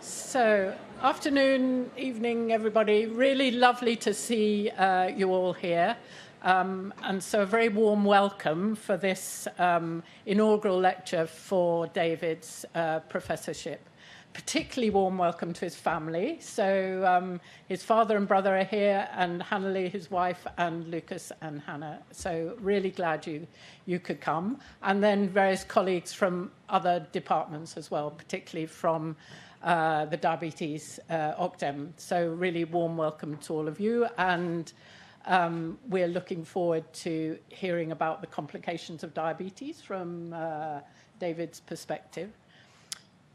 So, afternoon, evening, everybody. Really lovely to see you all here. And so a very warm welcome for this inaugural lecture for David's professorship. Particularly warm welcome to his family. So his father and brother are here, and Hannah-Lee, his wife, and Lucas and Hannah. So really glad you could come. And then various colleagues from other departments as well, particularly from the diabetes OCDEM. So really warm welcome to all of you. And we're looking forward to hearing about the complications of diabetes from David's perspective.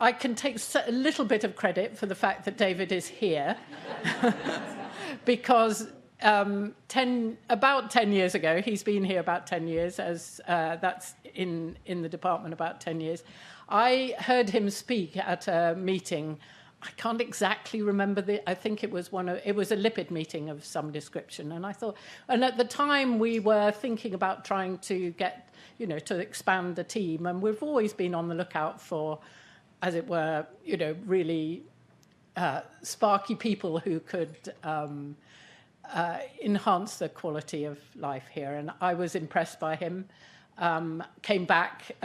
I can take a little bit of credit for the fact that David is here because about 10 years ago, he's been here about 10 years, as that's in the department about 10 years. I heard him speak at a meeting. I can't exactly remember I think it was a lipid meeting of some description. And I thought, and at the time we were thinking about trying to get, to expand the team. And we've always been on the lookout for, as it were, really sparky people who could enhance the quality of life here. And I was impressed by him. Came back,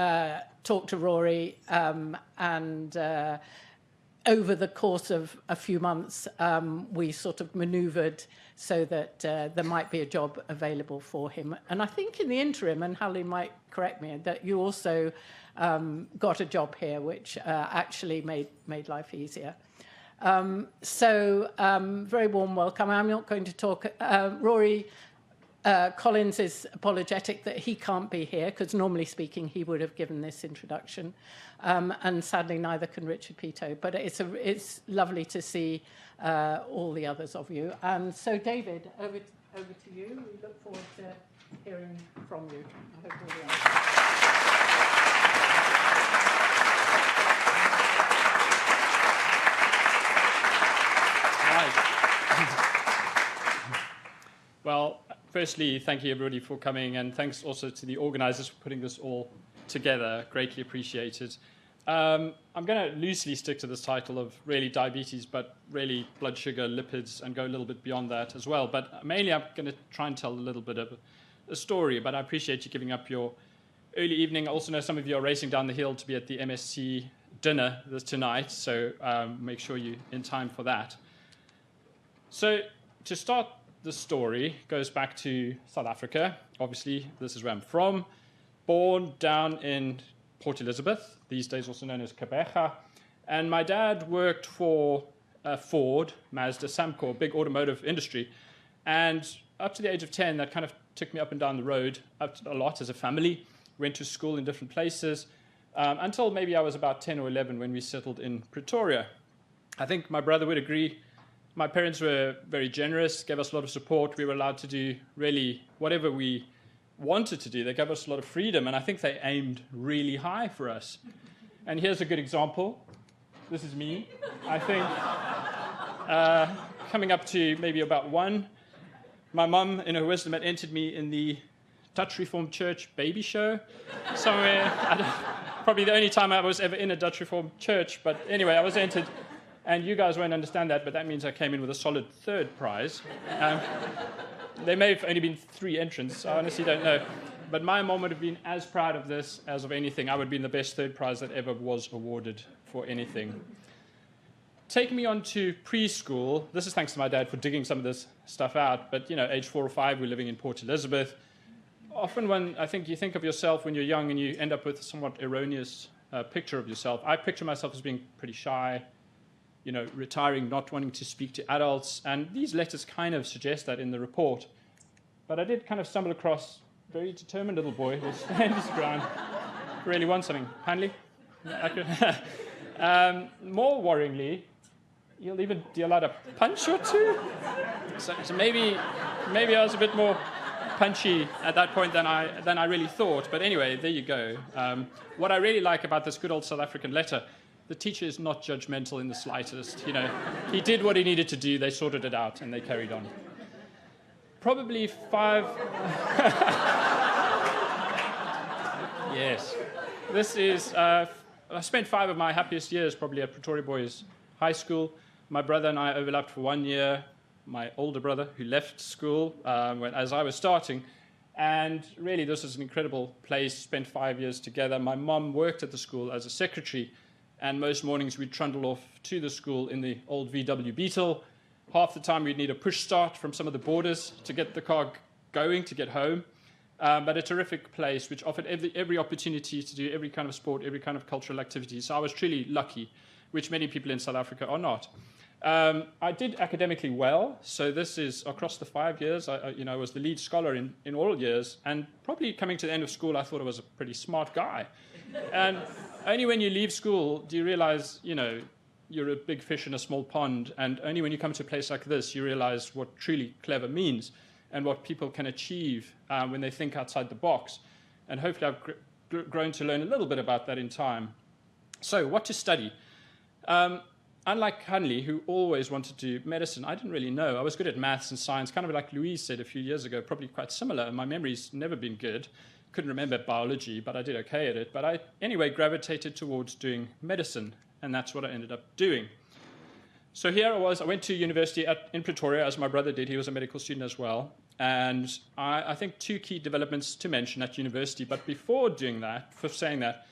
talked to Rory, and over the course of a few months, we sort of manoeuvred so that there might be a job available for him. And I think in the interim, and Hallie might correct me, that you also got a job here, which actually made life easier. So very warm welcome. I'm not going to talk. Rory Collins is apologetic that he can't be here, because normally speaking, he would have given this introduction. And sadly, neither can Richard Pito. But it's lovely to see all the others of you. And so, David, over to you. We look forward to hearing from you. I hope all the others. Well, firstly, thank you everybody for coming, and thanks also to the organizers for putting this all together. Greatly appreciated. I'm going to loosely stick to this title of really diabetes, but really blood sugar, lipids, and go a little bit beyond that as well. But mainly I'm going to try and tell a little bit of a story, but I appreciate you giving up your early evening. I also know some of you are racing down the hill to be at the MSc dinner tonight, so make sure you're in time for that. So to start, the story goes back to South Africa. Obviously, this is where I'm from. Born down in Port Elizabeth, these days also known as Kabeja. And my dad worked for Ford, Mazda, Samcor, big automotive industry. And up to the age of 10, that kind of took me up and down the road a lot as a family. Went to school in different places until maybe I was about 10 or 11 when we settled in Pretoria. I think my brother would agree. My parents were very generous, gave us a lot of support. We were allowed to do really whatever we wanted to do. They gave us a lot of freedom, and I think they aimed really high for us. And here's a good example. This is me, I think, coming up to maybe about 1. My mum, in her wisdom, had entered me in the Dutch Reformed Church baby show somewhere. Probably the only time I was ever in a Dutch Reformed church, but anyway, I was entered. And you guys won't understand that, but that means I came in with a solid 3rd prize. There may have only been 3 entrants. I honestly don't know. But my mom would have been as proud of this as of anything. I would have been the best 3rd prize that ever was awarded for anything. Taking me on to preschool. This is thanks to my dad for digging some of this stuff out. But, age 4 or 5, we're living in Port Elizabeth. Often when I think you think of yourself when you're young and you end up with a somewhat erroneous picture of yourself. I picture myself as being pretty shy, retiring, not wanting to speak to adults. And these letters kind of suggest that in the report. But I did kind of stumble across a very determined little boy who stands his ground, really wants something. Hanley? More worryingly, he'll even deal out a punch or two. So maybe I was a bit more punchy at that point than I really thought. But anyway, there you go. What I really like about this good old South African letter, the teacher is not judgmental in the slightest. He did what he needed to do. They sorted it out, and they carried on. Probably 5... Yes. This is... I spent 5 of my happiest years probably at Pretoria Boys high school. My brother and I overlapped for 1 year. My older brother, who left school as I was starting. And really, this was an incredible place, spent 5 years together. My mum worked at the school as a secretary, and most mornings we'd trundle off to the school in the old VW Beetle. Half the time we'd need a push start from some of the boarders to get the car going to get home. But a terrific place which offered every opportunity to do every kind of sport, every kind of cultural activity. So I was truly lucky, which many people in South Africa are not. I did academically well, so this is across the 5 years. I was the lead scholar in all years, and probably coming to the end of school, I thought I was a pretty smart guy. And only when you leave school do you realize, you're a big fish in a small pond, and only when you come to a place like this, you realize what truly clever means and what people can achieve when they think outside the box. And hopefully I've grown to learn a little bit about that in time. So what to study? Unlike Hanley, who always wanted to do medicine, I didn't really know. I was good at maths and science, kind of like Louise said a few years ago, probably quite similar. My memory's never been good. Couldn't remember biology, but I did okay at it. But I, anyway, gravitated towards doing medicine, and that's what I ended up doing. So here I was. I went to university in Pretoria, as my brother did. He was a medical student as well. And I think two key developments to mention at university. But before doing that, for saying that,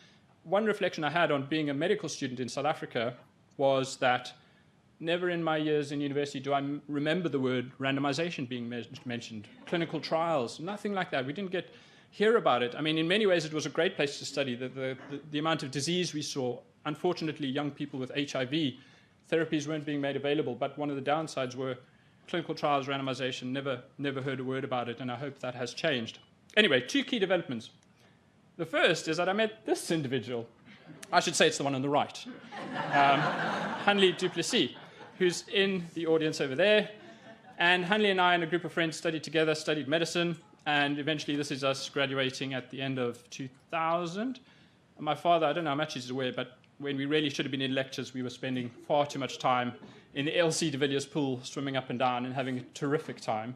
one reflection I had on being a medical student in South Africa was that never in my years in university do I remember the word randomization being mentioned, clinical trials, nothing like that. We didn't hear about it. I mean, in many ways, it was a great place to study. The amount of disease we saw, unfortunately, young people with HIV, therapies weren't being made available, but one of the downsides were clinical trials, randomization, never heard a word about it, and I hope that has changed. Anyway, two key developments. The first is that I met this individual. I should say it's the one on the right, Hanley du Plessis, who's in the audience over there. And Hanley and I and a group of friends studied together, studied medicine, and eventually this is us graduating at the end of 2000. And my father, I don't know how much he's aware, but when we really should have been in lectures, we were spending far too much time in the LC de Villiers pool, swimming up and down and having a terrific time.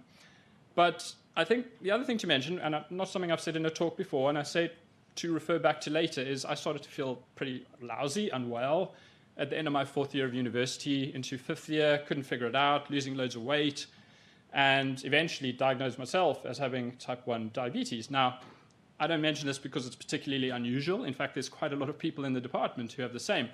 But I think the other thing to mention, and not something I've said in a talk before, and I say it to refer back to later, is I started to feel pretty lousy, unwell, at the end of my 4th year of university into 5th year, couldn't figure it out, losing loads of weight, and eventually diagnosed myself as having type 1 diabetes. Now, I don't mention this because it's particularly unusual. In fact, there's quite a lot of people in the department who have the same.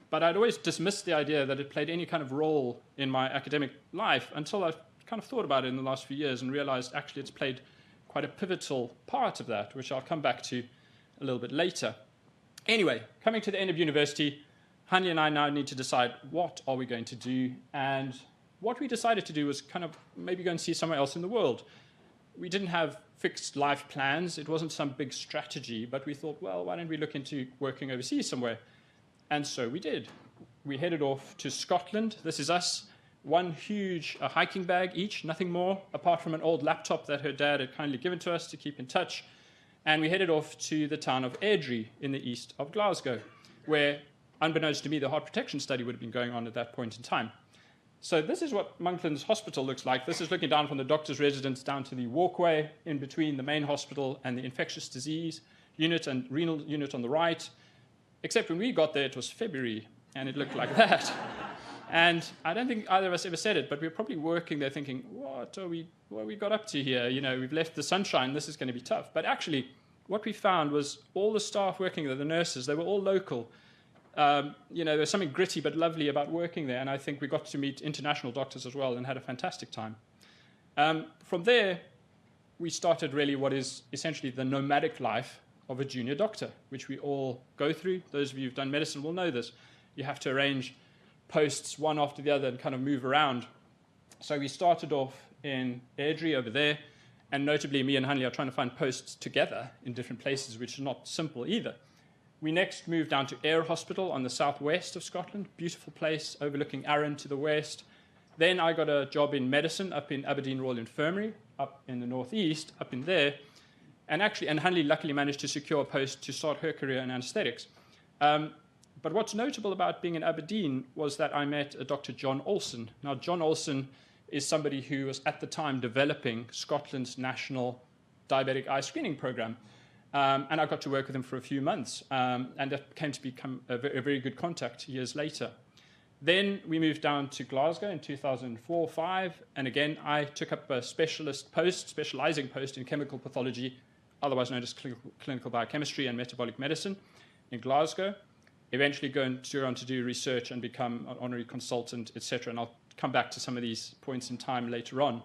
But I'd always dismissed the idea that it played any kind of role in my academic life until I've kind of thought about it in the last few years and realized actually it's played quite a pivotal part of that, which I'll come back to a little bit later. Anyway, coming to the end of university, Hanley and I now need to decide what are we going to do, and what we decided to do was kind of maybe go and see somewhere else in the world. We didn't have fixed life plans. It wasn't some big strategy, but we thought, well, why don't we look into working overseas somewhere? And so we did. We headed off to Scotland. This is us, one huge hiking bag each, nothing more, apart from an old laptop that her dad had kindly given to us to keep in touch. And we headed off to the town of Airdrie in the east of Glasgow, where, unbeknownst to me, the heart protection study would have been going on at that point in time. So this is what Monklands Hospital looks like. This is looking down from the doctor's residence down to the walkway in between the main hospital and the infectious disease unit and renal unit on the right. Except when we got there, it was February, and it looked like that. And I don't think either of us ever said it, but we were probably working there thinking, what we got up to here? We've left the sunshine. This is going to be tough. But actually, what we found was all the staff working there, the nurses, they were all local. There was something gritty but lovely about working there, and I think we got to meet international doctors as well and had a fantastic time. From there, we started really what is essentially the nomadic life of a junior doctor, which we all go through. Those of you who've done medicine will know this. You have to arrange posts one after the other and kind of move around. So we started off in Airdrie over there, and notably me and Hanley are trying to find posts together in different places, which is not simple either. We next moved down to Ayr Hospital on the southwest of Scotland, beautiful place overlooking Arran to the west. Then I got a job in medicine up in Aberdeen Royal Infirmary, up in the northeast, up in there. And Hanley luckily managed to secure a post to start her career in anesthetics. But what's notable about being in Aberdeen was that I met a Dr. John Olsen. Now, John Olsen is somebody who was at the time developing Scotland's national diabetic eye screening program. And I got to work with him for a few months, and that came to become a very good contact years later. Then we moved down to Glasgow in 2004-05, and again, I took up a specializing post in chemical pathology, otherwise known as clinical biochemistry and metabolic medicine in Glasgow. Eventually going on to do research and become an honorary consultant, etc. And I'll come back to some of these points in time later on.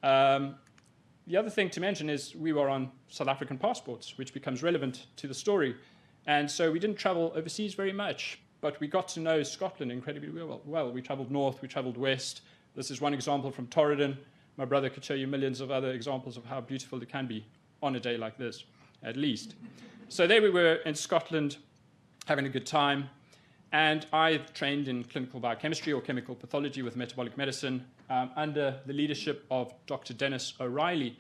The other thing to mention is we were on South African passports, which becomes relevant to the story. And so we didn't travel overseas very much, but we got to know Scotland incredibly well. We traveled north, we traveled west. This is one example from Torridon. My brother could show you millions of other examples of how beautiful it can be on a day like this, at least. So there we were in Scotland, having a good time. And I trained in clinical biochemistry or chemical pathology with metabolic medicine under the leadership of Dr. Dennis O'Reilly.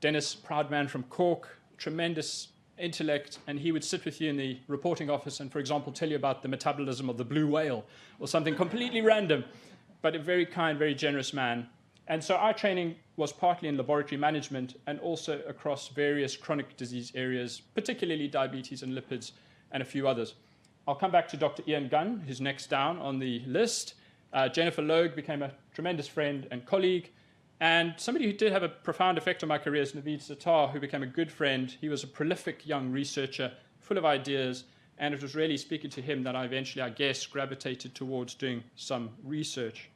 Dennis, proud man from Cork, tremendous intellect, and he would sit with you in the reporting office and, for example, tell you about the metabolism of the blue whale or something completely random, but a very kind, very generous man. And so our training was partly in laboratory management and also across various chronic disease areas, particularly diabetes and lipids and a few others. I'll come back to Dr. Ian Gunn, who's next down on the list. Jennifer Logue became a tremendous friend and colleague. And somebody who did have a profound effect on my career is Naveed Sattar, who became a good friend. He was a prolific young researcher, full of ideas, and it was really speaking to him that I eventually, I guess, gravitated towards doing some research.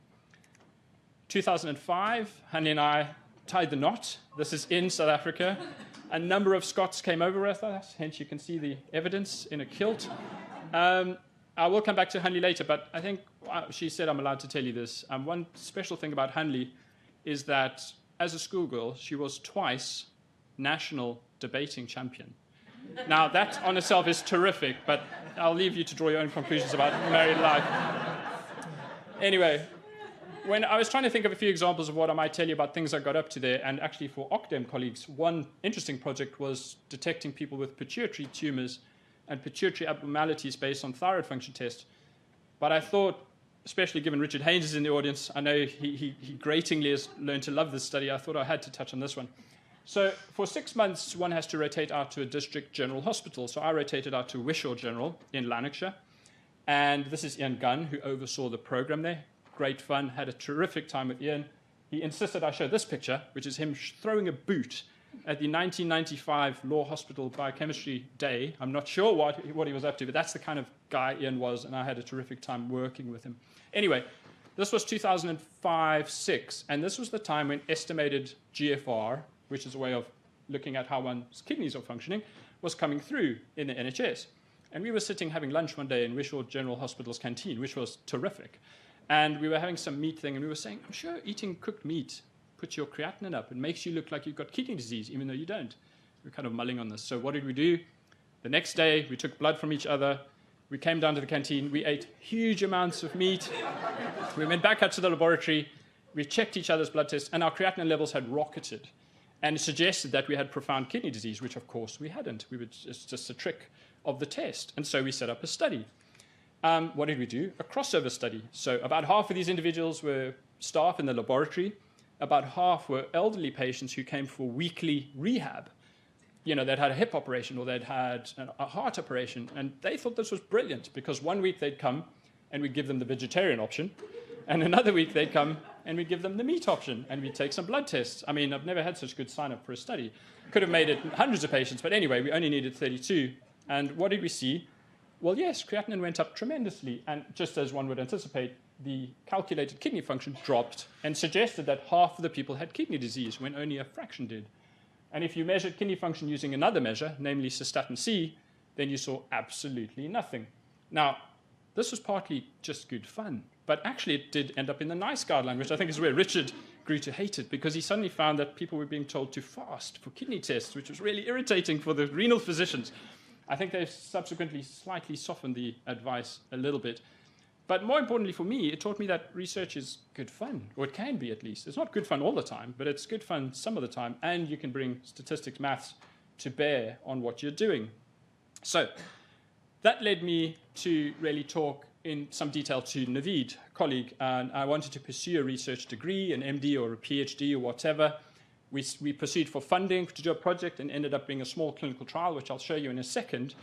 2005, Hanley and I tied the knot. This is in South Africa. A number of Scots came over with us, hence you can see the evidence in a kilt. I will come back to Hanley later, but I think she said I'm allowed to tell you this. One special thing about Hanley is that as a schoolgirl, she was twice national debating champion. Now, that on itself is terrific, but I'll leave you to draw your own conclusions about married life. Anyway, when I was trying to think of a few examples of what I might tell you about things I got up to there, and actually for OCDEM colleagues, one interesting project was detecting people with pituitary tumors and pituitary abnormalities based on thyroid function tests. But I thought, especially given Richard Haynes is in the audience, I know he gratingly has learned to love this study, I thought I had to touch on this one. So for 6 months, one has to rotate out to a district general hospital. So I rotated out to Wishaw General in Lanarkshire. And this is Ian Gunn, who oversaw the program there. Great fun, had a terrific time with Ian. He insisted I show this picture, which is him throwing a boot at the 1995 Law Hospital Biochemistry Day. I'm not sure what he was up to, but that's the kind of guy Ian was, and I had a terrific time working with him. Anyway, this was 2005-06, and this was the time when estimated GFR, which is a way of looking at how one's kidneys are functioning, was coming through in the NHS. And we were sitting having lunch one day in Wishaw General Hospital's canteen, which was terrific. And we were having some meat thing, and we were saying, I'm sure eating cooked meat puts your creatinine up and makes you look like you've got kidney disease, even though you don't. We're kind of mulling on this. So what did we do? The next day, we took blood from each other. We came down to the canteen. We ate huge amounts of meat. We went back out to the laboratory. We checked each other's blood tests, and our creatinine levels had rocketed. And it suggested that we had profound kidney disease, which, of course, we hadn't. It's just a trick of the test. And so we set up a study. What did we do? A crossover study. So about half of these individuals were staff in the laboratory. About half were elderly patients who came for weekly rehab. You know, they'd had a hip operation or they'd had a heart operation. And they thought this was brilliant because 1 week they'd come and we'd give them the vegetarian option. And another week they'd come and we'd give them the meat option and we'd take some blood tests. I mean, I've never had such good sign-up for a study. Could have made it hundreds of patients, but anyway, we only needed 32. And what did we see? Well, yes, creatinine went up tremendously, and just as one would anticipate, the calculated kidney function dropped and suggested that half of the people had kidney disease when only a fraction did. And if you measured kidney function using another measure, namely cystatin C, then you saw absolutely nothing. Now, this was partly just good fun, but actually it did end up in the NICE guideline, which I think is where Richard grew to hate it, because he suddenly found that people were being told to fast for kidney tests, which was really irritating for the renal physicians. I think they've subsequently slightly softened the advice a little bit. But more importantly for me, it taught me that research is good fun, or it can be at least. It's not good fun all the time, but it's good fun some of the time, and you can bring statistics, maths to bear on what you're doing. So that led me to really talk in some detail to Naveed, colleague, and I wanted to pursue a research degree, an MD or a PhD or whatever. We pursued for funding to do a project and ended up being a small clinical trial, which I'll show you in a second.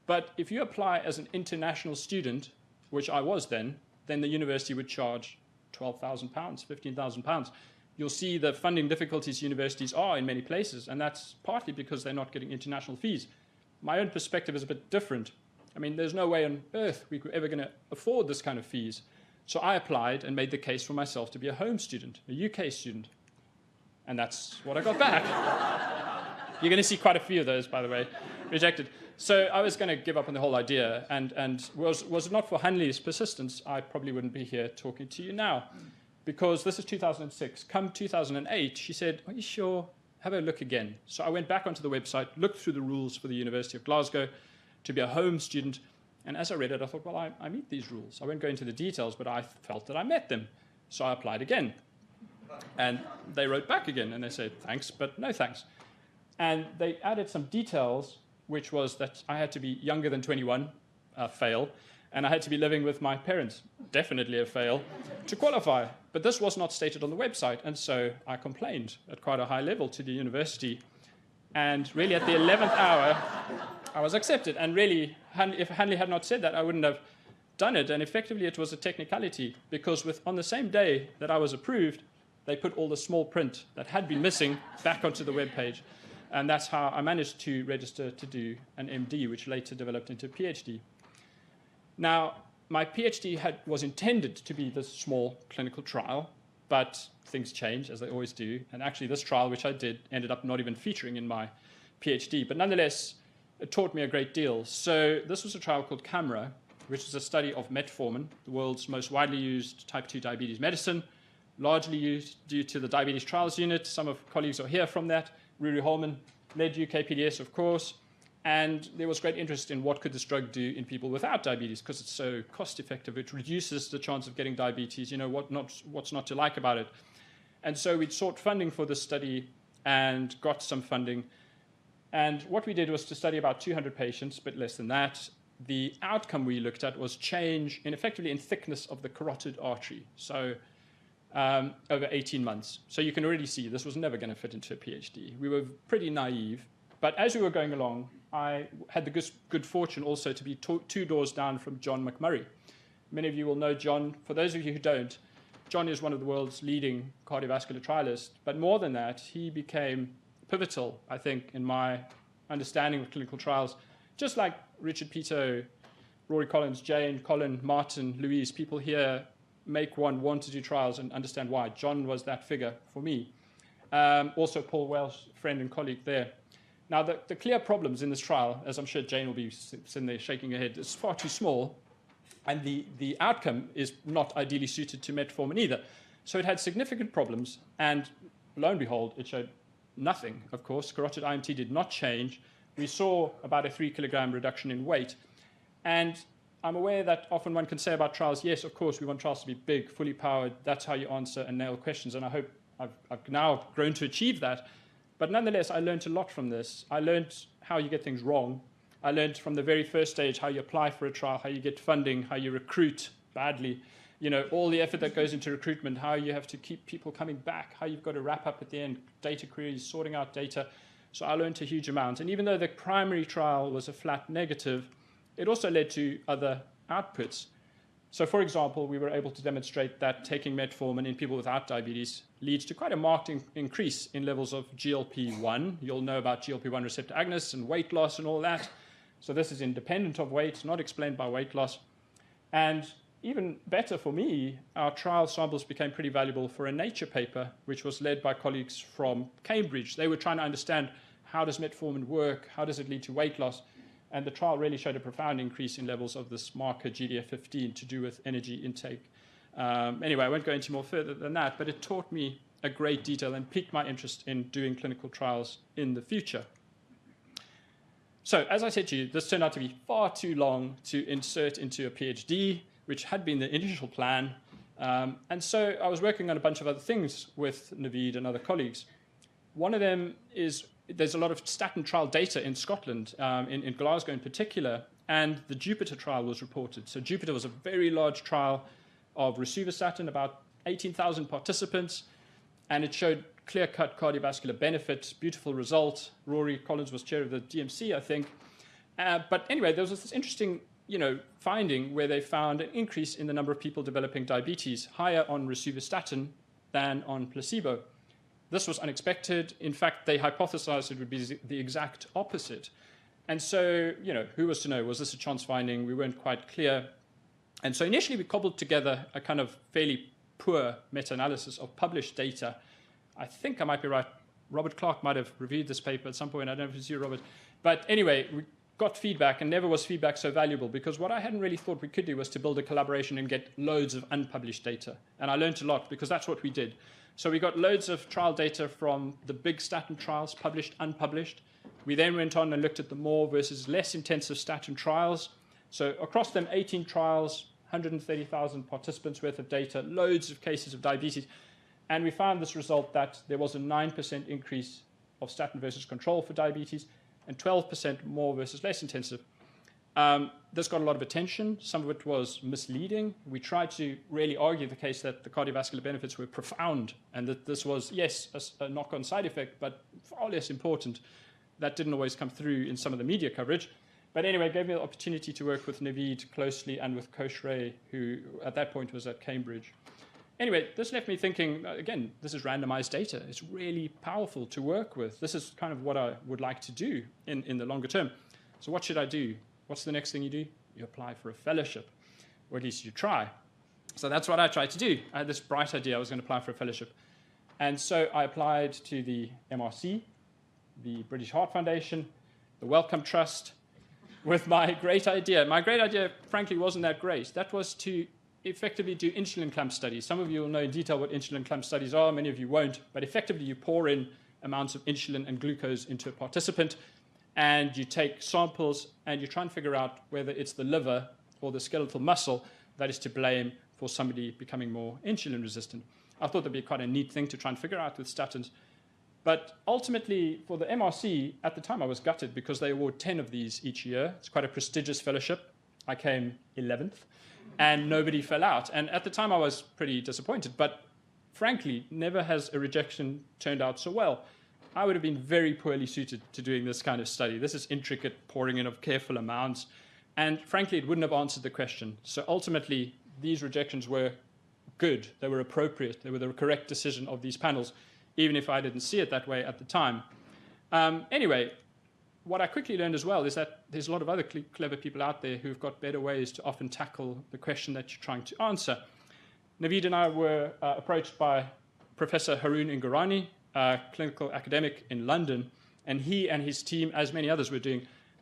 But if you apply as an international student, which I was then, then the university would charge £12,000, £15,000. You'll see the funding difficulties universities are in many places, and that's partly because they're not getting international fees. My own perspective is a bit different. I mean, there's no way on earth we were ever going to afford this kind of fees. So I applied and made the case for myself to be a home student, a UK student. And that's what I got back. You're going to see quite a few of those, by the way, rejected. So I was going to give up on the whole idea. And was it not for Hanley's persistence, I probably wouldn't be here talking to you now. Because this is 2006. Come 2008, she said, are you sure? Have a look again. So I went back onto the website, looked through the rules for the University of Glasgow to be a home student. And as I read it, I thought, well, I meet these rules. I won't go into the details, but I felt that I met them. So I applied again. And they wrote back again, and they said, thanks, but no thanks. And they added some details, which was that I had to be younger than 21, fail, and I had to be living with my parents, definitely a fail, to qualify. But this was not stated on the website, and so I complained at quite a high level to the university. And really, at the 11th hour, I was accepted. And really, if Hanley had not said that, I wouldn't have done it. And effectively, it was a technicality, because on the same day that I was approved, they put all the small print that had been missing back onto the web page. And that's how I managed to register to do an MD, which later developed into a PhD. Now, my PhD was intended to be this small clinical trial, but things change, as they always do. And actually, this trial, which I did, ended up not even featuring in my PhD. But nonetheless, it taught me a great deal. So this was a trial called CAMERA, which is a study of metformin, the world's most widely used type 2 diabetes medicine, largely used due to the Diabetes Trials Unit. Some of colleagues are here from that. Ruru Holman led UK PDS, of course. And there was great interest in what could this drug do in people without diabetes, because it's so cost-effective. It reduces the chance of getting diabetes. You know, what's not to like about it? And so we sought funding for this study and got some funding. And what we did was to study about 200 patients, a bit less than that. The outcome we looked at was change effectively in thickness of the carotid artery. So over 18 months. So you can already see this was never going to fit into a PhD. We were pretty naive. But as we were going along, I had the good fortune also to be two doors down from John McMurray. Many of you will know John. For those of you who don't, John is one of the world's leading cardiovascular trialists. But more than that, he became pivotal, I think, in my understanding of clinical trials. Just like Richard Pito, Rory Collins, Jane, Colin, Martin, Louise, people here make one want to do trials and understand why. John was that figure for me. Also Paul Welsh, friend and colleague there. Now, the clear problems in this trial, as I'm sure Jane will be sitting there shaking her head, is far too small, and the outcome is not ideally suited to metformin either. So it had significant problems, and lo and behold, it showed nothing, of course. Carotid IMT did not change. We saw about a 3-kilogram reduction in weight. And I'm aware that often one can say about trials, yes, of course, we want trials to be big, fully powered. That's how you answer and nail questions, and I hope I've now grown to achieve that. But nonetheless, I learned a lot from this. I learned how you get things wrong. I learned from the very first stage how you apply for a trial, how you get funding, how you recruit badly, you know, all the effort that goes into recruitment, how you have to keep people coming back, how you've got to wrap up at the end, data queries, sorting out data. So I learned a huge amount. And even though the primary trial was a flat negative, it also led to other outputs. So, for example, we were able to demonstrate that taking metformin in people without diabetes leads to quite a marked increase in levels of GLP-1. You'll know about GLP-1 receptor agonists and weight loss and all that. So this is independent of weight, not explained by weight loss. And even better for me, our trial samples became pretty valuable for a Nature paper, which was led by colleagues from Cambridge. They were trying to understand, how does metformin work? How does it lead to weight loss? And the trial really showed a profound increase in levels of this marker GDF15 to do with energy intake. Anyway, I won't go into more further than that, but it taught me a great detail and piqued my interest in doing clinical trials in the future. So, as I said to you, this turned out to be far too long to insert into a PhD, which had been the initial plan. And so I was working on a bunch of other things with Naveed and other colleagues. One of them is there's a lot of statin trial data in Scotland, in Glasgow in particular, and the Jupiter trial was reported. So Jupiter was a very large trial of rosuvastatin, about 18,000 participants, and it showed clear-cut cardiovascular benefit, beautiful result. Rory Collins was chair of the DMC, I think. But anyway, there was this interesting finding where they found an increase in the number of people developing diabetes, higher on rosuvastatin than on placebo. This was unexpected. In fact, they hypothesized it would be the exact opposite. And so, who was to know? Was this a chance finding? We weren't quite clear. And so initially we cobbled together a kind of fairly poor meta-analysis of published data. I think I might be right. Robert Clark might have reviewed this paper at some point. I don't know if it's you, Robert. But anyway, we got feedback, and never was feedback so valuable, because what I hadn't really thought we could do was to build a collaboration and get loads of unpublished data. And I learned a lot, because that's what we did. So we got loads of trial data from the big statin trials, published, unpublished. We then went on and looked at the more versus less intensive statin trials. So across them, 18 trials, 130,000 participants worth of data, loads of cases of diabetes. And we found this result that there was a 9% increase of statin versus control for diabetes and 12% more versus less intensive. This got a lot of attention. Some of it was misleading. We tried to really argue the case that the cardiovascular benefits were profound and that this was, yes, a knock-on side effect, but far less important. That didn't always come through in some of the media coverage. But anyway, it gave me the opportunity to work with Naveed closely and with Kosh Ray, who at that point was at Cambridge. Anyway, this left me thinking, again, this is randomized data. It's really powerful to work with. This is kind of what I would like to do in the longer term. So what should I do? What's the next thing you do? You apply for a fellowship, or at least you try. So that's what I tried to do. I had this bright idea I was going to apply for a fellowship. And so I applied to the MRC, the British Heart Foundation, the Wellcome Trust, with my great idea. My great idea, frankly, wasn't that great. That was to effectively do insulin clamp studies. Some of you will know in detail what insulin clamp studies are, many of you won't, but effectively you pour in amounts of insulin and glucose into a participant, and you take samples and you try and figure out whether it's the liver or the skeletal muscle that is to blame for somebody becoming more insulin resistant. I thought that'd be quite a neat thing to try and figure out with statins. But ultimately, for the MRC, at the time I was gutted because they award 10 of these each year. It's quite a prestigious fellowship. I came 11th, and nobody fell out. And at the time I was pretty disappointed, but frankly, never has a rejection turned out so well. I would have been very poorly suited to doing this kind of study. This is intricate pouring in of careful amounts, and frankly, it wouldn't have answered the question. So ultimately, these rejections were good. They were appropriate. They were the correct decision of these panels, even if I didn't see it that way at the time. Anyway, what I quickly learned as well is that there's a lot of other clever people out there who've got better ways to often tackle the question that you're trying to answer. Naveed and I were approached by Professor Haroon Ingorani, a clinical academic in London, and he and his team, as many others were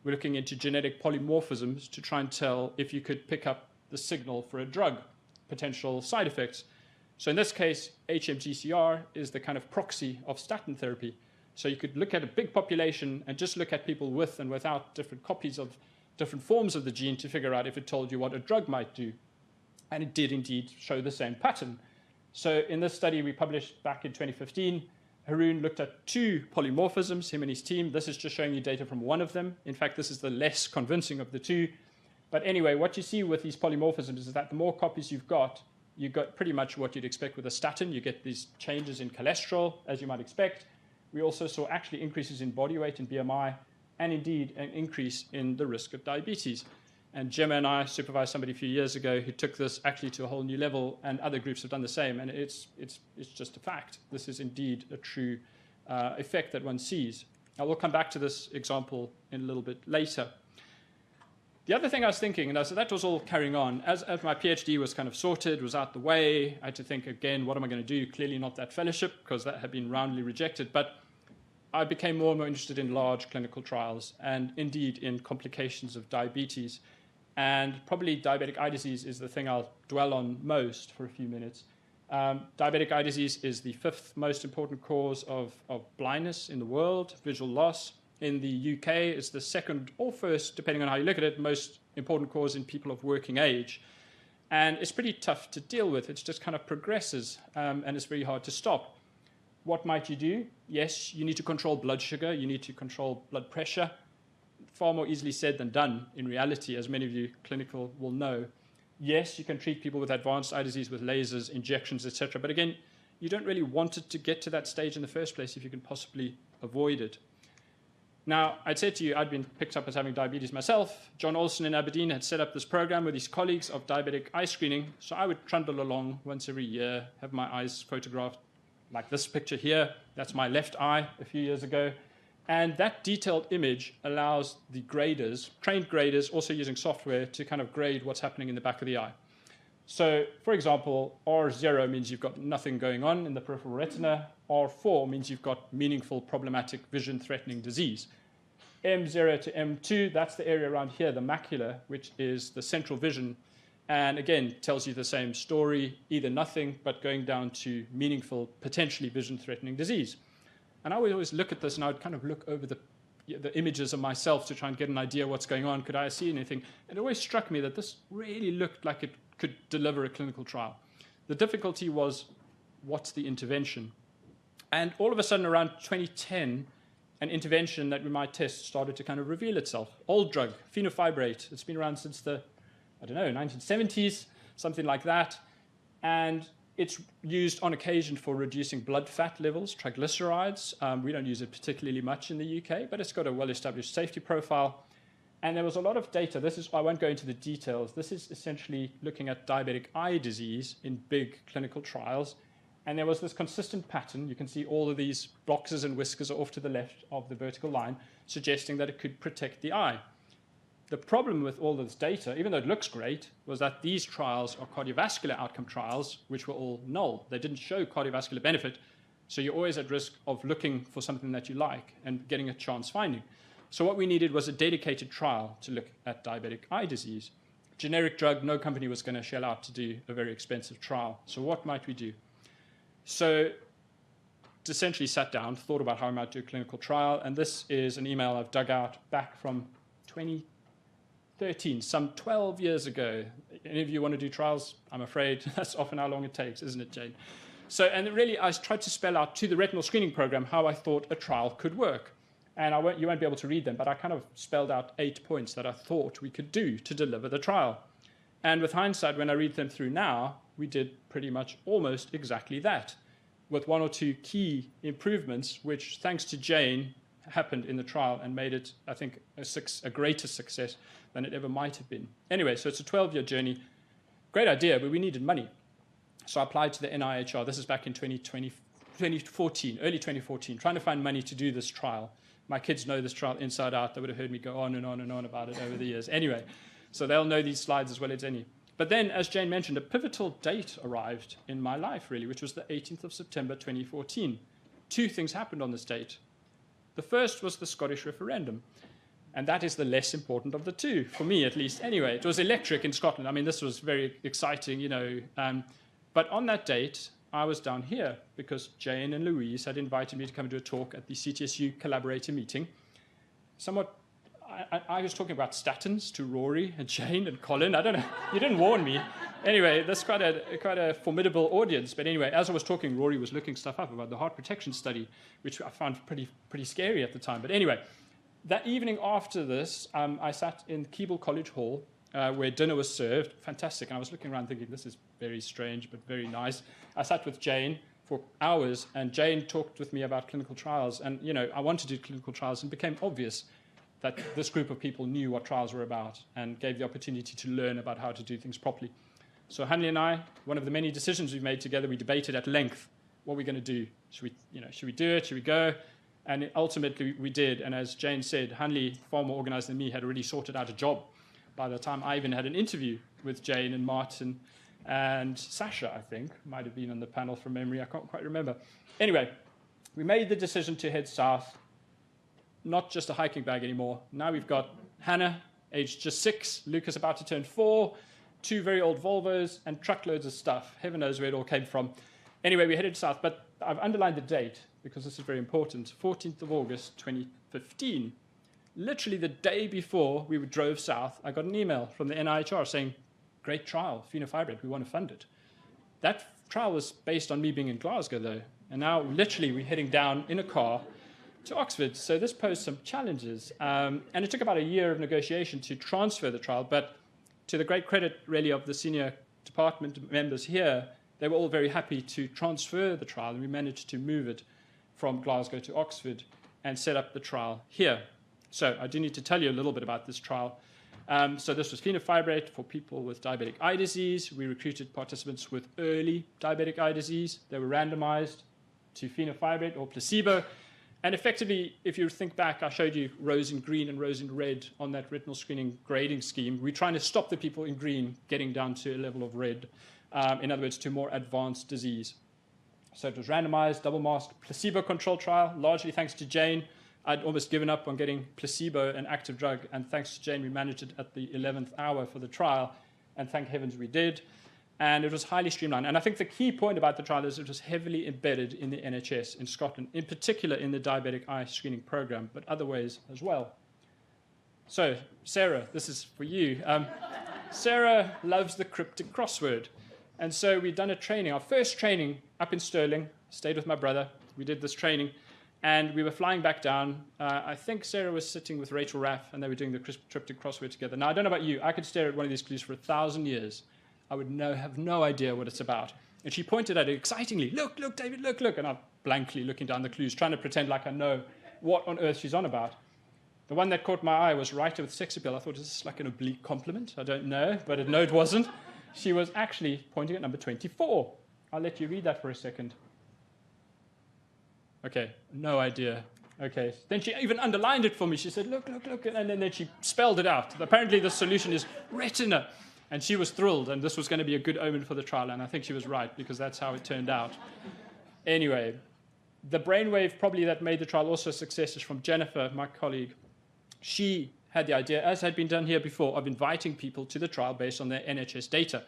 looking into genetic polymorphisms to try and tell if you could pick up the signal for a drug, potential side effects. So in this case, HMGCR is the kind of proxy of statin therapy. So you could look at a big population and just look at people with and without different copies of different forms of the gene to figure out if it told you what a drug might do. And it did indeed show the same pattern. So in this study we published back in 2015, Haroon looked at 2 polymorphisms, him and his team. This is just showing you data from one of them. In fact, this is the less convincing of the 2. But anyway, what you see with these polymorphisms is that the more copies you've got pretty much what you'd expect with a statin. You get these changes in cholesterol, as you might expect. We also saw actually increases in body weight and BMI, and indeed an increase in the risk of diabetes. And Gemma and I supervised somebody a few years ago who took this actually to a whole new level, and other groups have done the same. And it's just a fact. This is indeed a true effect that one sees. I will come back to this example in a little bit later. The other thing I was thinking, and so that was all carrying on, as my PhD was kind of sorted, was out the way, I had to think again, what am I going to do? Clearly not that fellowship, because that had been roundly rejected. But I became more and more interested in large clinical trials, and indeed in complications of diabetes. And probably diabetic eye disease is the thing I'll dwell on most for a few minutes. Diabetic eye disease is the 5th most important cause of blindness in the world, visual loss. In the UK, it's the 2nd or 1st, depending on how you look at it, most important cause in people of working age. And it's pretty tough to deal with. It just kind of progresses, and it's very hard to stop. What might you do? Yes, you need to control blood sugar. You need to control blood pressure. Far more easily said than done in reality, as many of you clinical will know. Yes, you can treat people with advanced eye disease with lasers, injections, etc. But again, you don't really want it to get to that stage in the first place if you can possibly avoid it. Now, I'd said to you, I'd been picked up as having diabetes myself. John Olson in Aberdeen had set up this program with his colleagues of diabetic eye screening. So I would trundle along once every year, have my eyes photographed, like this picture here. That's my left eye a few years ago. And that detailed image allows the graders, trained graders, also using software, to kind of grade what's happening in the back of the eye. So, for example, R0 means you've got nothing going on in the peripheral retina. R4 means you've got meaningful, problematic, vision-threatening disease. M0 to M2, that's the area around here, the macula, which is the central vision. And again, tells you the same story, either nothing, but going down to meaningful, potentially vision-threatening disease. And I would always look at this, and I would kind of look over the images of myself to try and get an idea what's going on. Could I see anything? And it always struck me that this really looked like it could deliver a clinical trial. The difficulty was, what's the intervention? And all of a sudden, around 2010, an intervention that we might test started to kind of reveal itself. Old drug, fenofibrate. It's been around since the, 1970s, something like that. And it's used on occasion for reducing blood fat levels, triglycerides. We don't use it particularly much in the UK, but it's got a well-established safety profile. And there was a lot of data. I won't go into the details. This is essentially looking at diabetic eye disease in big clinical trials. And there was this consistent pattern. You can see all of these boxes and whiskers are off to the left of the vertical line, suggesting that it could protect the eye. The problem with all of this data, even though it looks great, was that these trials are cardiovascular outcome trials, which were all null. They didn't show cardiovascular benefit, so you're always at risk of looking for something that you like and getting a chance finding. So what we needed was a dedicated trial to look at diabetic eye disease. Generic drug, no company was going to shell out to do a very expensive trial. So what might we do? So essentially sat down, thought about how I might do a clinical trial, and this is an email I've dug out back from 2013, some 12 years ago. Any of you want to do trials? I'm afraid that's often how long it takes, isn't it, Jane? So, and really, I tried to spell out to the retinal screening program how I thought a trial could work. And you won't be able to read them, but I kind of spelled out 8 points that I thought we could do to deliver the trial. And with hindsight, when I read them through now, we did pretty much almost exactly that, with 1 or 2 key improvements, which, thanks to Jane, happened in the trial and made it, I think, a greater success than it ever might have been. Anyway, so it's a 12-year journey. Great idea, but we needed money. So I applied to the NIHR. This is back in 2014, early 2014, trying to find money to do this trial. My kids know this trial inside out. They would have heard me go on and on and on about it over the years. Anyway, so they'll know these slides as well as any. But then, as Jane mentioned, a pivotal date arrived in my life, really, which was the 18th of September 2014. 2 things happened on this date. The first was the Scottish referendum. And that is the less important of the 2, for me at least. Anyway, it was electric in Scotland. I mean, this was very exciting, you know. But on that date, I was down here because Jane and Louise had invited me to come and do a talk at the CTSU collaborator meeting. I was talking about statins to Rory and Jane and Colin. I don't know. You didn't warn me. Anyway, that's quite a formidable audience. But anyway, as I was talking, Rory was looking stuff up about the heart protection study, which I found pretty scary at the time. But anyway, that evening after this, I sat in Keble College Hall, where dinner was served. Fantastic. And I was looking around thinking, this is very strange, but very nice. I sat with Jane for hours, and Jane talked with me about clinical trials. And, you know, I wanted to do clinical trials, and it became obvious that this group of people knew what trials were about and gave the opportunity to learn about how to do things properly. So Hanley and I, one of the many decisions we made together, we debated at length what we're going to do. Should we do it? Should we go? And ultimately we did. And as Jane said, Hanley, far more organized than me, had already sorted out a job by the time I even had an interview with Jane and Martin and Sasha, I think, might have been on the panel from memory. I can't quite remember. Anyway, we made the decision to head south, not just a hiking bag anymore. Now we've got Hannah, aged just 6, Lucas about to turn 4, 2 very old Volvos, and truckloads of stuff. Heaven knows where it all came from. Anyway, we headed south, but I've underlined the date because this is very important. 14th of August, 2015. Literally the day before we drove south, I got an email from the NIHR saying, great trial, fenofibrate, we want to fund it. That trial was based on me being in Glasgow, though. And now, literally, we're heading down in a car to Oxford. So this posed some challenges. And it took about a year of negotiation to transfer the trial. But to the great credit, really, of the senior department members here, they were all very happy to transfer the trial. And we managed to move it from Glasgow to Oxford and set up the trial here. So I do need to tell you a little bit about this trial. So this was fenofibrate for people with diabetic eye disease. We recruited participants with early diabetic eye disease. They were randomized to fenofibrate or placebo. And effectively, if you think back, I showed you rows in green and rows in red on that retinal screening grading scheme. We're trying to stop the people in green getting down to a level of red, in other words, to more advanced disease. So it was randomized, double-masked, placebo-controlled trial, largely thanks to Jane. I'd almost given up on getting placebo an active drug, and thanks to Jane, we managed it at the 11th hour for the trial, and thank heavens we did. And it was highly streamlined. And I think the key point about the trial is it was heavily embedded in the NHS in Scotland, in particular in the diabetic eye screening program, but other ways as well. So, Sarah, this is for you. Sarah loves the cryptic crossword. And so we'd done a training, our first training up in Stirling, stayed with my brother. We did this training. And we were flying back down. I think Sarah was sitting with Rachel Raff, and they were doing the cryptic crossword together. Now, I don't know about you. I could stare at one of these clues for 1,000 years. I would have no idea what it's about. And she pointed at it excitingly. Look, look, David, look, look. And I'm blankly looking down the clues, trying to pretend like I know what on earth she's on about. The one that caught my eye was writer with sex appeal. I thought, is this like an oblique compliment? I don't know, but no, it wasn't. She was actually pointing at number 24. I'll let you read that for a second. Okay, no idea. Okay, then she even underlined it for me. She said, look, look, look, and then she spelled it out. Apparently the solution is retina. And she was thrilled, and this was going to be a good omen for the trial, and I think she was right, because that's how it turned out. Anyway, the brainwave probably that made the trial also a success is from Jennifer, my colleague. She had the idea, as had been done here before, of inviting people to the trial based on their NHS data.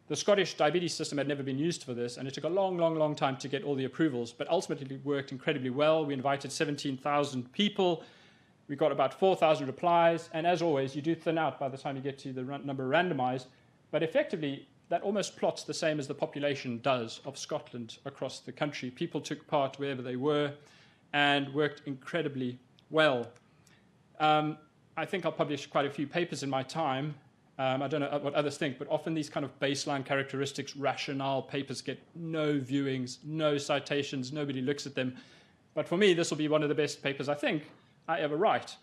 The Scottish diabetes system had never been used for this, and it took a long, long, long time to get all the approvals, but ultimately it worked incredibly well. We invited 17,000 people. We got about 4,000 replies, and as always, you do thin out by the time you get to the number randomized, but effectively, that almost plots the same as the population does of Scotland across the country. People took part wherever they were and worked incredibly well. I think I'll publish quite a few papers in my time. I don't know what others think, but often these kind of baseline characteristics, rationale papers get no viewings, no citations, nobody looks at them. But for me, this will be one of the best papers, I think, I ever write.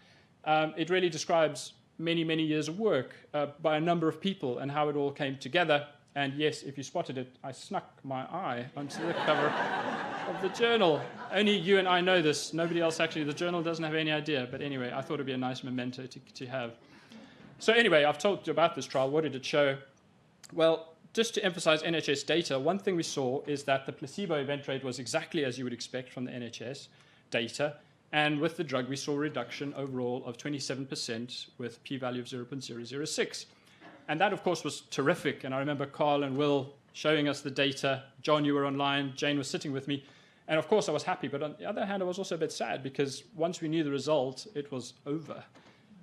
It really describes many, many years of work by a number of people and how it all came together. And yes, if you spotted it, I snuck my eye onto the cover of the journal. Only you and I know this. Nobody else actually. The journal doesn't have any idea. But anyway, I thought it would be a nice memento to have. So anyway, I've told you about this trial. What did it show? Well, just to emphasize NHS data, one thing we saw is that the placebo event rate was exactly as you would expect from the NHS data. And with the drug, we saw a reduction overall of 27% with p-value of 0.006. And that, of course, was terrific. And I remember Carl and Will showing us the data. John, you were online. Jane was sitting with me. And, of course, I was happy. But on the other hand, I was also a bit sad because once we knew the result, it was over.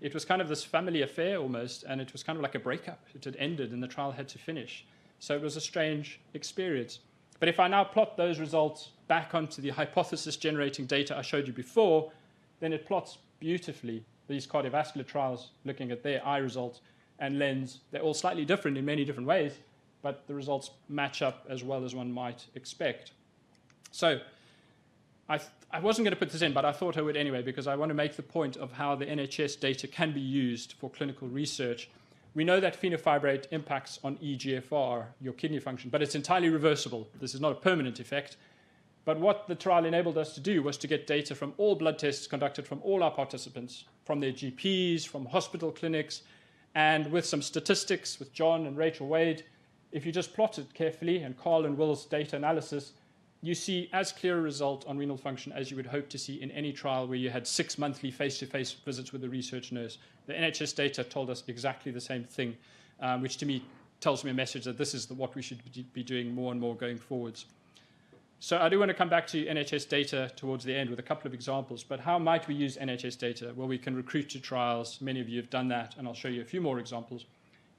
It was kind of this family affair almost, and it was kind of like a breakup. It had ended, and the trial had to finish. So it was a strange experience. But if I now plot those results back onto the hypothesis-generating data I showed you before, then it plots beautifully these cardiovascular trials looking at their eye results and lens. They're all slightly different in many different ways, but the results match up as well as one might expect. So I wasn't going to put this in, but I thought I would anyway, because I want to make the point of how the NHS data can be used for clinical research. We know that fenofibrate impacts on eGFR, your kidney function, but it's entirely reversible. This is not a permanent effect. But what the trial enabled us to do was to get data from all blood tests conducted from all our participants, from their GPs, from hospital clinics, and with some statistics with John and Rachel Wade. If you just plot it carefully, and Carl and Will's data analysis, you see as clear a result on renal function as you would hope to see in any trial where you had 6 monthly face-to-face visits with a research nurse. The NHS data told us exactly the same thing, which to me tells me a message that this is what we should be doing more and more going forwards. So I do want to come back to NHS data towards the end with a couple of examples, but how might we use NHS data? Well, we can recruit to trials. Many of you have done that, and I'll show you a few more examples.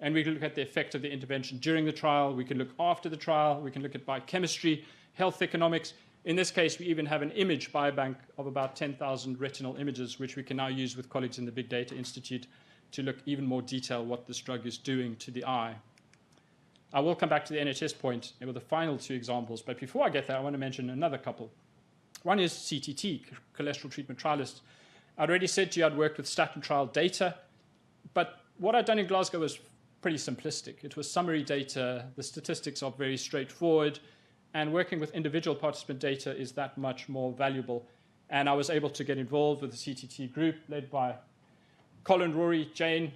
And we can look at the effect of the intervention during the trial. We can look after the trial. We can look at biochemistry, health economics. In this case, we even have an image biobank of about 10,000 retinal images, which we can now use with colleagues in the Big Data Institute to look even more detail what this drug is doing to the eye. I will come back to the NHS point with the final two examples, but before I get there, I want to mention another couple. One is CTT, cholesterol treatment trialist. I'd already said to you I'd worked with statin trial data, but what I'd done in Glasgow was pretty simplistic. It was summary data. The statistics are very straightforward, and working with individual participant data is that much more valuable. And I was able to get involved with the CTT group led by Colin, Rory, Jane,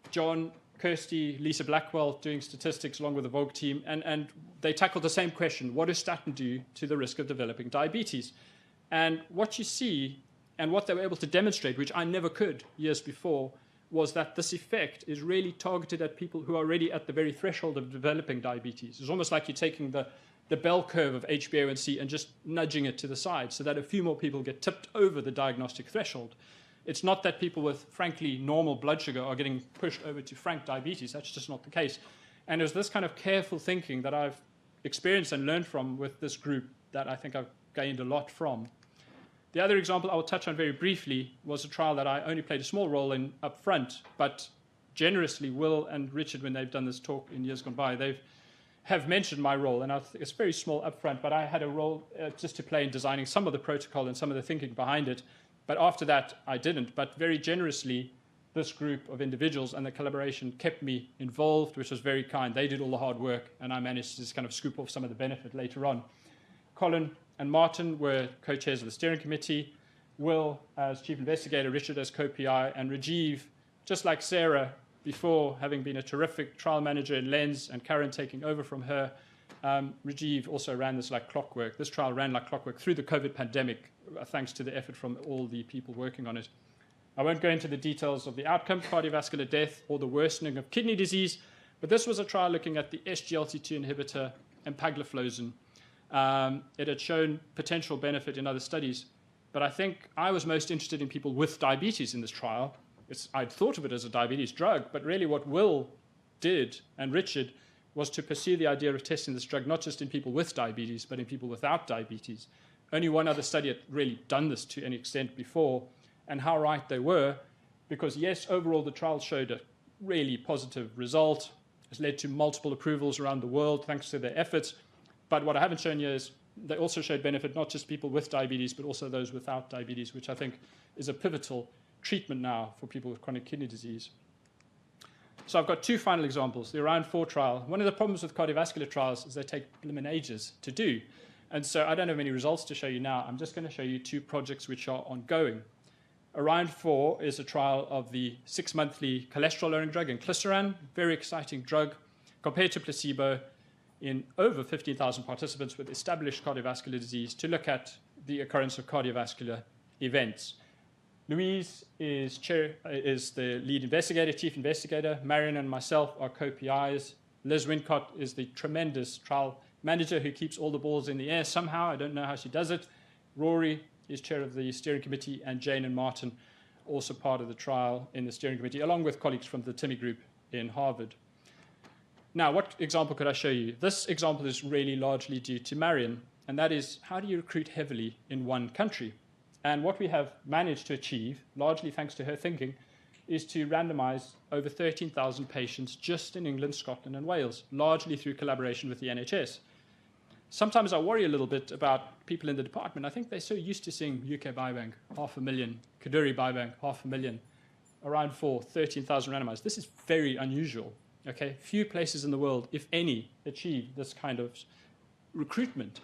John, Kirsty, Lisa Blackwell doing statistics along with the Vogue team, and they tackled the same question: what does statin do to the risk of developing diabetes? And what you see, and what they were able to demonstrate, which I never could years before, was that this effect is really targeted at people who are already at the very threshold of developing diabetes. It's almost like you're taking the bell curve of HbA1c and just nudging it to the side so that a few more people get tipped over the diagnostic threshold. It's not that people with, frankly, normal blood sugar are getting pushed over to frank diabetes. That's just not the case. And it was this kind of careful thinking that I've experienced and learned from with this group that I think I've gained a lot from. The other example I will touch on very briefly was a trial that I only played a small role in up front, but generously Will and Richard, when they've done this talk in years gone by, have mentioned my role, and it's very small up front, but I had a role just to play in designing some of the protocol and some of the thinking behind it. But after that, I didn't. But very generously, this group of individuals and the collaboration kept me involved, which was very kind. They did all the hard work, and I managed to just kind of scoop off some of the benefit later on. Colin and Martin were co-chairs of the steering committee, Will as chief investigator, Richard as co-PI, and Rajiv, just like Sarah, before having been a terrific trial manager in Lens and Karen taking over from her, Rajiv also ran this like clockwork. This trial ran like clockwork through the COVID pandemic, thanks to the effort from all the people working on it. I won't go into the details of the outcome, cardiovascular death, or the worsening of kidney disease, but this was a trial looking at the SGLT2 inhibitor empagliflozin. It had shown potential benefit in other studies, but I think I was most interested in people with diabetes in this trial. I'd thought of it as a diabetes drug, but really what Will did, and Richard, was to pursue the idea of testing this drug not just in people with diabetes, but in people without diabetes. Only one other study had really done this to any extent before, and how right they were, because yes, overall the trial showed a really positive result. It's led to multiple approvals around the world thanks to their efforts. But what I haven't shown you is they also showed benefit not just people with diabetes, but also those without diabetes, which I think is a pivotal treatment now for people with chronic kidney disease. So I've got two final examples. The Orion 4 trial. One of the problems with cardiovascular trials is they take blooming ages to do. And so I don't have many results to show you now. I'm just going to show you two projects which are ongoing. Orion 4 is a trial of the 6-monthly cholesterol-lowering drug, inclisiran, very exciting drug, compared to placebo in over 15,000 participants with established cardiovascular disease to look at the occurrence of cardiovascular events. Louise is the lead investigator, chief investigator. Marion and myself are co-PIs. Liz Wincott is the tremendous trial manager who keeps all the balls in the air somehow. I don't know how she does it. Rory is chair of the steering committee, and Jane and Martin also part of the trial in the steering committee, along with colleagues from the TIMI group in Harvard. Now, what example could I show you? This example is really largely due to Marion, and that is, how do you recruit heavily in one country? And what we have managed to achieve, largely thanks to her thinking, is to randomize over 13,000 patients just in England, Scotland, and Wales, largely through collaboration with the NHS. Sometimes I worry a little bit about people in the department. I think they're so used to seeing UK Biobank, 500,000, Kaduri Biobank, 500,000, around 13,000 randomized. This is very unusual. Okay, few places in the world, if any, achieve this kind of recruitment.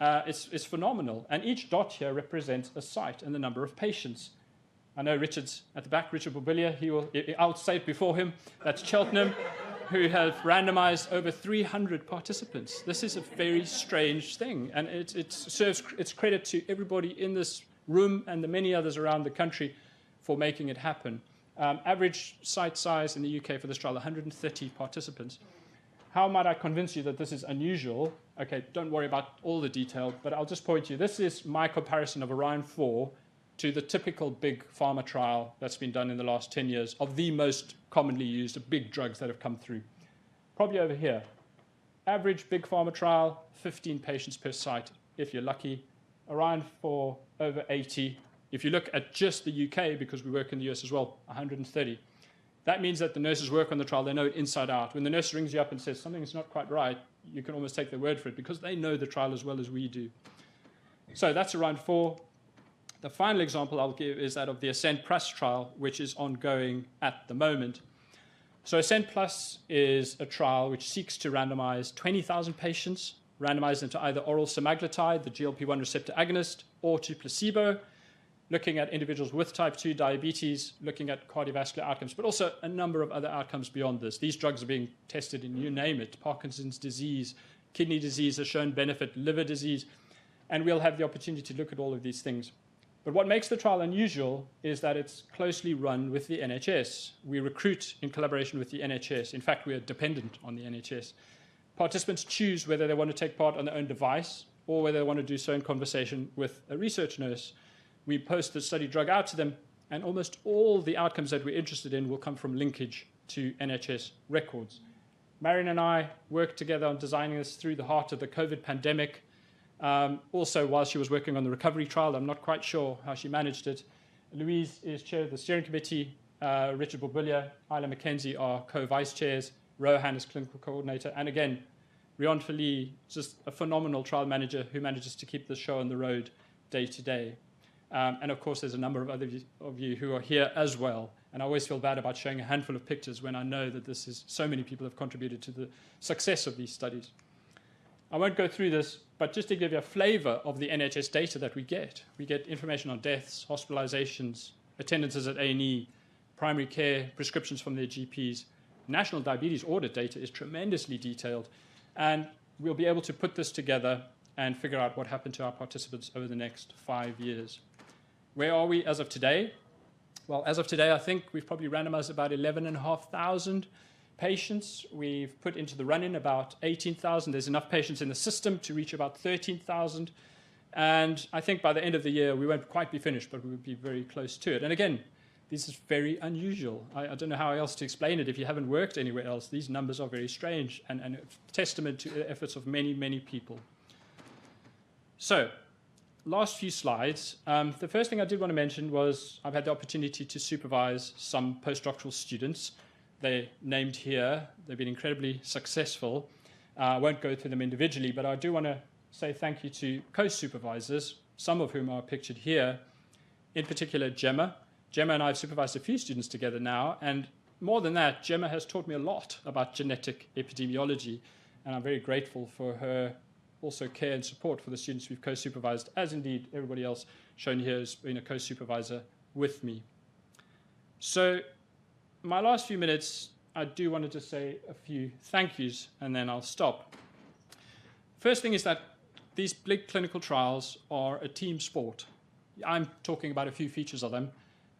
It's phenomenal. And each dot here represents a site and the number of patients. I know Richard's at the back, Richard Bobilia. I'll say it before him. That's Cheltenham, who have randomized over 300 participants. This is a very strange thing. And it serves its credit to everybody in this room and the many others around the country for making it happen. Average site size in the UK for this trial, 130 participants. How might I convince you that this is unusual? Okay, don't worry about all the detail, but I'll just point you. This is my comparison of Orion 4 to the typical big pharma trial that's been done in the last 10 years of the most commonly used big drugs that have come through. Probably over here. Average big pharma trial, 15 patients per site, if you're lucky. Orion 4, over 80. If you look at just the UK, because we work in the US as well, 130. That means that the nurses work on the trial, they know it inside out. When the nurse rings you up and says something is not quite right, you can almost take their word for it because they know the trial as well as we do. So that's Orion 4. The final example I'll give is that of the Ascend Plus trial, which is ongoing at the moment. So Ascend Plus is a trial which seeks to randomize 20,000 patients, randomized into either oral semaglutide, the GLP-1 receptor agonist, or to placebo, looking at individuals with type 2 diabetes, looking at cardiovascular outcomes, but also a number of other outcomes beyond this. These drugs are being tested in, you name it, Parkinson's disease, kidney disease has shown benefit, liver disease, and we'll have the opportunity to look at all of these things. But what makes the trial unusual is that it's closely run with the NHS. We recruit in collaboration with the NHS. In fact, we are dependent on the NHS. Participants choose whether they want to take part on their own device or whether they want to do so in conversation with a research nurse. We post the study drug out to them, and almost all the outcomes that we're interested in will come from linkage to NHS records. Marion and I worked together on designing this through the heart of the COVID pandemic. Also, while she was working on the recovery trial, I'm not quite sure how she managed it. Louise is chair of the steering committee. Richard Borbullia, Isla McKenzie are co-vice chairs. Rohan is clinical coordinator. And again, Rion Fali, just a phenomenal trial manager who manages to keep the show on the road day to day. And of course, there's a number of other of you who are here as well. And I always feel bad about showing a handful of pictures when I know that this is so many people have contributed to the success of these studies. I won't go through this, but just to give you a flavor of the NHS data that we get information on deaths, hospitalizations, attendances at A&E, primary care, prescriptions from their GPs. National diabetes audit data is tremendously detailed, and we'll be able to put this together and figure out what happened to our participants over the next 5 years. Where are we as of today? Well, as of today, I think we've probably randomized about 11,500 patients. We've put into the run-in about 18,000. There's enough patients in the system to reach about 13,000. And I think by the end of the year, we won't quite be finished, but we will be very close to it. And again, this is very unusual. I don't know how else to explain it if you haven't worked anywhere else. These numbers are very strange and a testament to the efforts of many, many people. So, last few slides. The first thing I did want to mention was I've had the opportunity to supervise some postdoctoral students. They're named here. They've been incredibly successful. I won't go through them individually, but I do want to say thank you to co-supervisors, some of whom are pictured here, in particular Gemma. Gemma and I have supervised a few students together now, and more than that, Gemma has taught me a lot about genetic epidemiology, and I'm very grateful for her also care and support for the students we've co-supervised, as indeed everybody else shown here has been a co-supervisor with me. So my last few minutes, I do want to just say a few thank yous, and then I'll stop. First thing is that these big clinical trials are a team sport. I'm talking about a few features of them,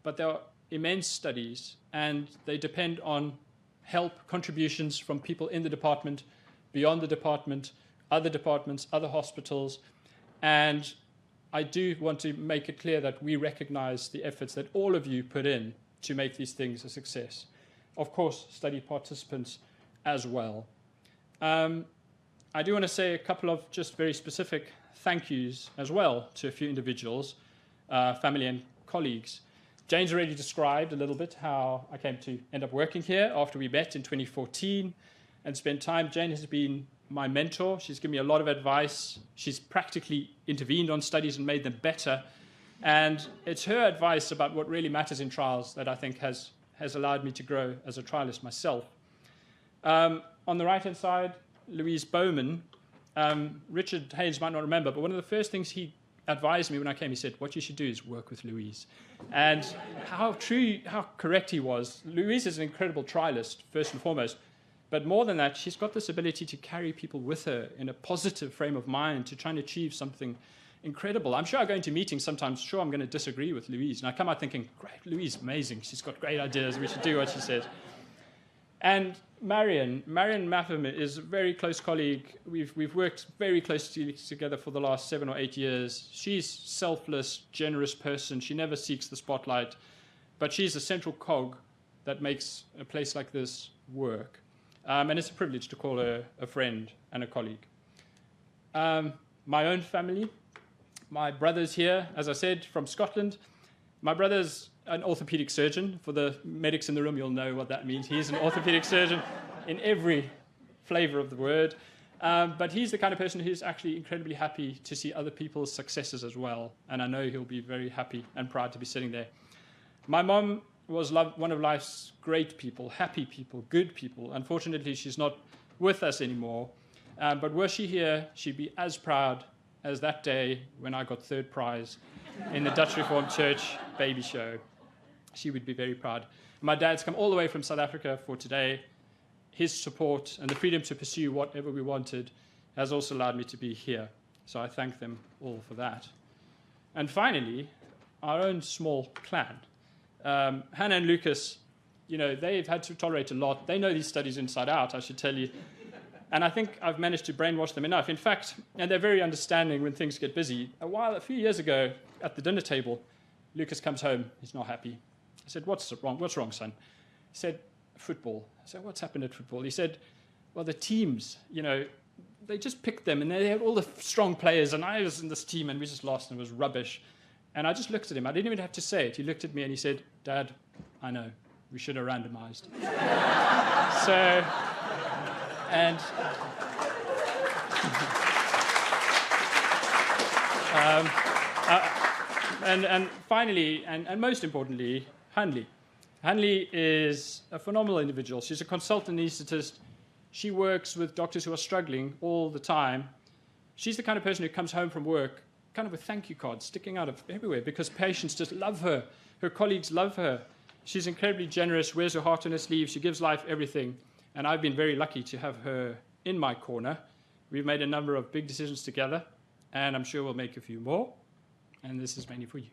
but they are immense studies, and they depend on help, contributions from people in the department, beyond the department, other hospitals, and I do want to make it clear that we recognize the efforts that all of you put in to make these things a success. Of course, study participants as well. I do want to say a couple of just very specific thank yous as well to a few individuals, family and colleagues. Jane's already described a little bit how I came to end up working here after we met in 2014 and spent time. Jane has been my mentor. She's given me a lot of advice. She's practically intervened on studies and made them better. And it's her advice about what really matters in trials that I think has allowed me to grow as a trialist myself. On the right-hand side, Louise Bowman. Richard Haynes might not remember, but one of the first things he advised me when I came, he said, what you should do is work with Louise. And how correct he was. Louise is an incredible trialist, first and foremost. But more than that, she's got this ability to carry people with her in a positive frame of mind to try and achieve something incredible. I'm sure I go into meetings sometimes, sure I'm going to disagree with Louise. And I come out thinking, great, Louise, amazing. She's got great ideas. We should do what she says. And Marion Mapham is a very close colleague. We've worked very closely together for the last 7 or 8 years. She's selfless, generous person. She never seeks the spotlight. But she's a central cog that makes a place like this work. And it's a privilege to call her a friend and a colleague. My own family, my brother's here, as I said, from Scotland. My brother's an orthopedic surgeon. For the medics in the room, you'll know what that means. He's an orthopedic surgeon in every flavor of the word. But he's the kind of person who's actually incredibly happy to see other people's successes as well. And I know he'll be very happy and proud to be sitting there. My mom was one of life's great people, happy people, good people. Unfortunately, she's not with us anymore. But were she here, she'd be as proud as that day when I got third prize in the Dutch Reformed Church baby show. She would be very proud. My dad's come all the way from South Africa for today. His support and the freedom to pursue whatever we wanted has also allowed me to be here. So I thank them all for that. And finally, our own small clan. Hannah and Lucas, they've had to tolerate a lot. They know these studies inside out, I should tell you. And I think I've managed to brainwash them enough. In fact, and they're very understanding when things get busy. A few years ago, at the dinner table, Lucas comes home. He's not happy. I said, what's wrong, son? He said, football. I said, what's happened at football? He said, well, the teams, they just picked them, and they had all the strong players, and I was in this team, and we just lost, and it was rubbish. And I just looked at him. I didn't even have to say it. He looked at me, and he said, Dad, I know. We should have randomized. And finally, and most importantly, Hanli. Hanli is a phenomenal individual. She's a consultant anaesthetist. She works with doctors who are struggling all the time. She's the kind of person who comes home from work kind of with thank you cards sticking out of everywhere because patients just love her. Her colleagues love her. She's incredibly generous, wears her heart on her sleeve. She gives life everything. And I've been very lucky to have her in my corner. We've made a number of big decisions together, and I'm sure we'll make a few more. And this is mainly for you.